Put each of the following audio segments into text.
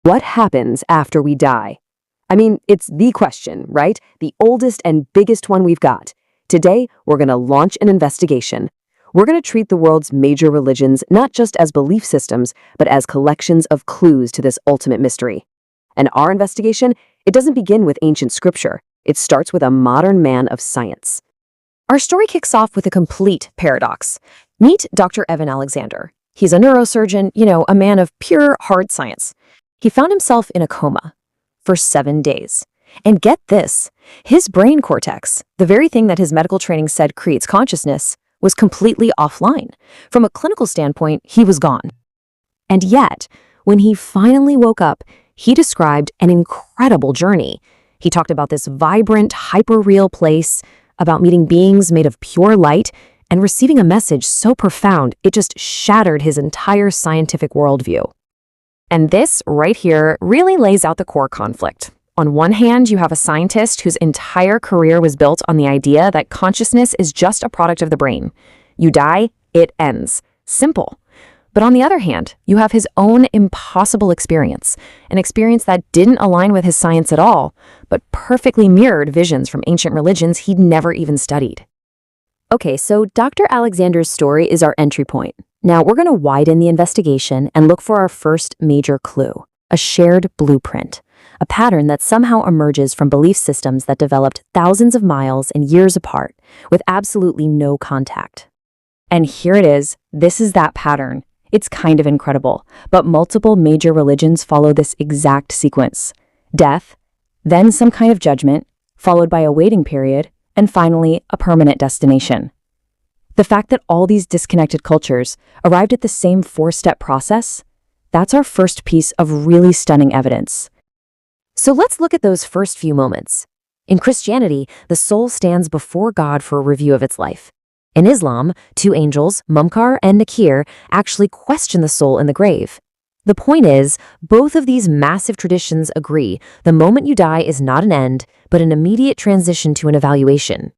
What happens after we die? I mean, it's the question, right? The oldest and biggest one we've got. Today, we're going to launch an investigation. We're going to treat the world's major religions not just as belief systems, but as collections of clues to this ultimate mystery. And our investigation, it doesn't begin with ancient scripture. It starts with a modern man of science. Our story kicks off with a complete paradox. Meet Dr. Evan Alexander. He's a neurosurgeon, a man of pure hard science. He found himself in a coma for 7 days. And get this, his brain cortex, the very thing that his medical training said creates consciousness, was completely offline. From a clinical standpoint, he was gone. And yet, when he finally woke up, he described an incredible journey. He talked about this vibrant, hyper-real place, about meeting beings made of pure light, and receiving a message so profound it just shattered his entire scientific worldview. And this, right here, really lays out the core conflict. On one hand, you have a scientist whose entire career was built on the idea that consciousness is just a product of the brain. You die, it ends. Simple. But on the other hand, you have his own impossible experience, an experience that didn't align with his science at all, but perfectly mirrored visions from ancient religions he'd never even studied. Okay, so Dr. Alexander's story is our entry point. Now we're going to widen the investigation and look for our first major clue, a shared blueprint, a pattern that somehow emerges from belief systems that developed thousands of miles and years apart with absolutely no contact. And here it is. This is that pattern. It's kind of incredible, but multiple major religions follow this exact sequence. Death, then some kind of judgment, followed by a waiting period, and finally, a permanent destination. The fact that all these disconnected cultures arrived at the same 4-step process, that's our first piece of really stunning evidence. So let's look at those first few moments. In Christianity, the soul stands before God for a review of its life. In Islam, 2 angels, Munkar and Nakir, actually question the soul in the grave. The point is, both of these massive traditions agree the moment you die is not an end, but an immediate transition to an evaluation.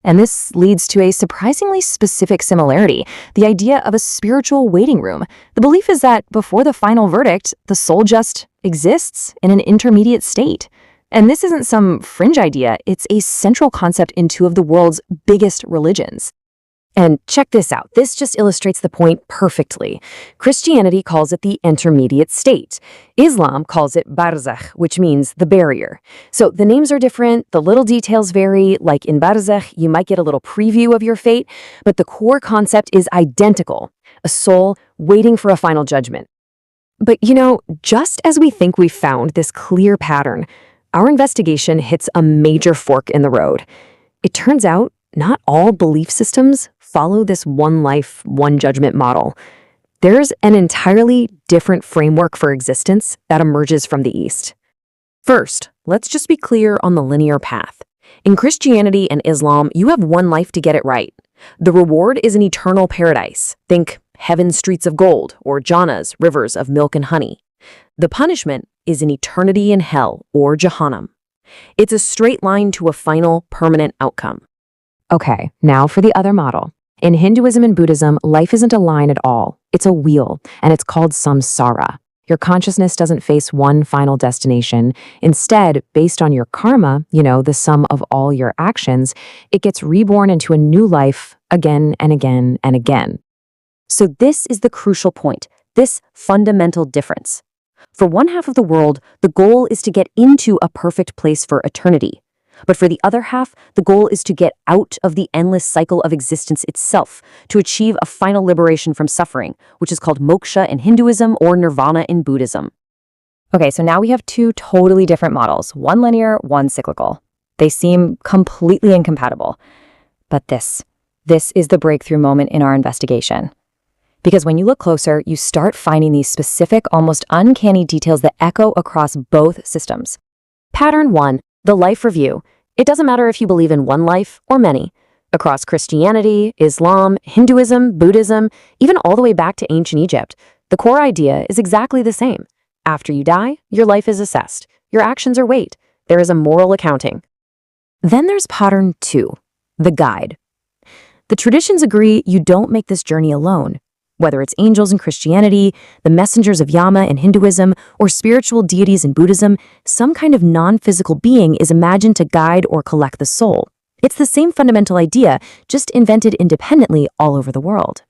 And this leads to a surprisingly specific similarity, the idea of a spiritual waiting room. The belief is that before the final verdict, the soul just exists in an intermediate state. And this isn't some fringe idea, it's a central concept in 2 of the world's biggest religions. And check this out, this just illustrates the point perfectly. Christianity calls it the intermediate state. Islam calls it Barzakh, which means the barrier. So the names are different, the little details vary, like in Barzakh, you might get a little preview of your fate, but the core concept is identical, a soul waiting for a final judgment. But just as we think we've found this clear pattern, our investigation hits a major fork in the road. It turns out not all belief systems follow this one life, one judgment model. There's an entirely different framework for existence that emerges from the East. First, let's just be clear on the linear path. In Christianity and Islam, you have one life to get it right. The reward is an eternal paradise. Think heaven's streets of gold or Jannah's rivers of milk and honey. The punishment is an eternity in hell or Jahannam. It's a straight line to a final, permanent outcome. Okay, now for the other model. In Hinduism and Buddhism, life isn't a line at all. It's a wheel, and it's called samsara. Your consciousness doesn't face one final destination. Instead, based on your karma, the sum of all your actions, it gets reborn into a new life again and again and again. So this is the crucial point, this fundamental difference. For one half of the world, the goal is to get into a perfect place for eternity. But for the other half, the goal is to get out of the endless cycle of existence itself, to achieve a final liberation from suffering, which is called Moksha in Hinduism or Nirvana in Buddhism. Okay, so now we have 2 totally different models, one linear, one cyclical. They seem completely incompatible. But this is the breakthrough moment in our investigation. Because when you look closer, you start finding these specific, almost uncanny details that echo across both systems. Pattern 1. The life review. It doesn't matter if you believe in one life or many. Across Christianity, Islam, Hinduism, Buddhism, even all the way back to ancient Egypt, the core idea is exactly the same. After you die, your life is assessed. Your actions are weighed. There is a moral accounting. Then there's pattern 2, the guide. The traditions agree you don't make this journey alone. Whether it's angels in Christianity, the messengers of Yama in Hinduism, or spiritual deities in Buddhism, some kind of non-physical being is imagined to guide or collect the soul. It's the same fundamental idea, just invented independently all over the world.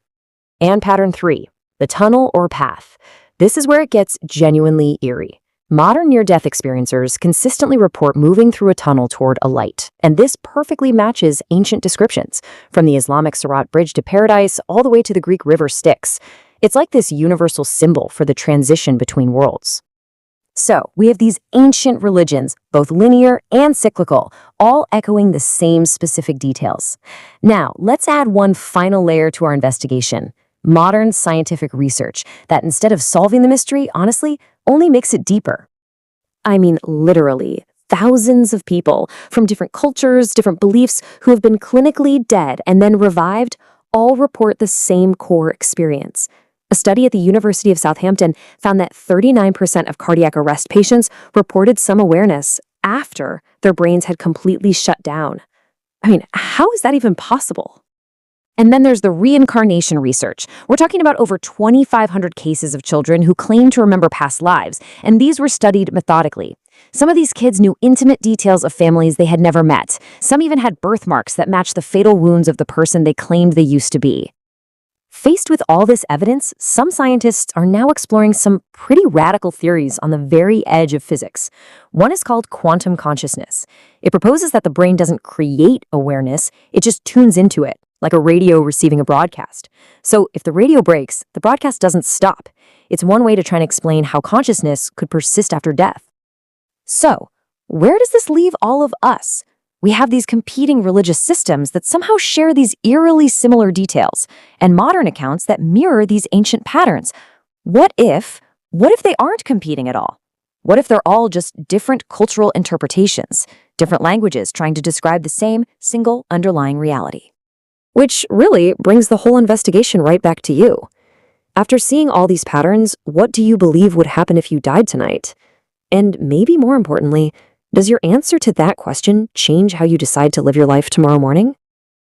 And pattern 3, the tunnel or path. This is where it gets genuinely eerie. Modern near-death experiencers consistently report moving through a tunnel toward a light, and this perfectly matches ancient descriptions, from the Islamic Sirat Bridge to paradise all the way to the Greek river Styx. It's like this universal symbol for the transition between worlds. So, we have these ancient religions, both linear and cyclical, all echoing the same specific details. Now, let's add one final layer to our investigation. Modern scientific research that, instead of solving the mystery, honestly, only makes it deeper. I mean, literally, thousands of people from different cultures, different beliefs who have been clinically dead and then revived all report the same core experience. A study at the University of Southampton found that 39% of cardiac arrest patients reported some awareness after their brains had completely shut down. I mean, how is that even possible? And then there's the reincarnation research. We're talking about over 2,500 cases of children who claim to remember past lives, and these were studied methodically. Some of these kids knew intimate details of families they had never met. Some even had birthmarks that matched the fatal wounds of the person they claimed they used to be. Faced with all this evidence, some scientists are now exploring some pretty radical theories on the very edge of physics. One is called quantum consciousness. It proposes that the brain doesn't create awareness, it just tunes into it, like a radio receiving a broadcast. So if the radio breaks, the broadcast doesn't stop. It's one way to try and explain how consciousness could persist after death. So, where does this leave all of us? We have these competing religious systems that somehow share these eerily similar details, and modern accounts that mirror these ancient patterns. What if they aren't competing at all? What if they're all just different cultural interpretations, different languages trying to describe the same single underlying reality? Which really brings the whole investigation right back to you. After seeing all these patterns, what do you believe would happen if you died tonight? And maybe more importantly, does your answer to that question change how you decide to live your life tomorrow morning?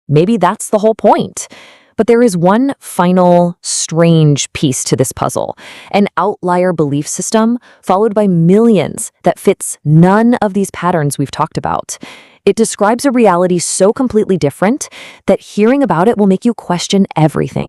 Maybe that's the whole point. But there is one final, strange piece to this puzzle, an outlier belief system followed by millions that fits none of these patterns we've talked about. It describes a reality so completely different that hearing about it will make you question everything.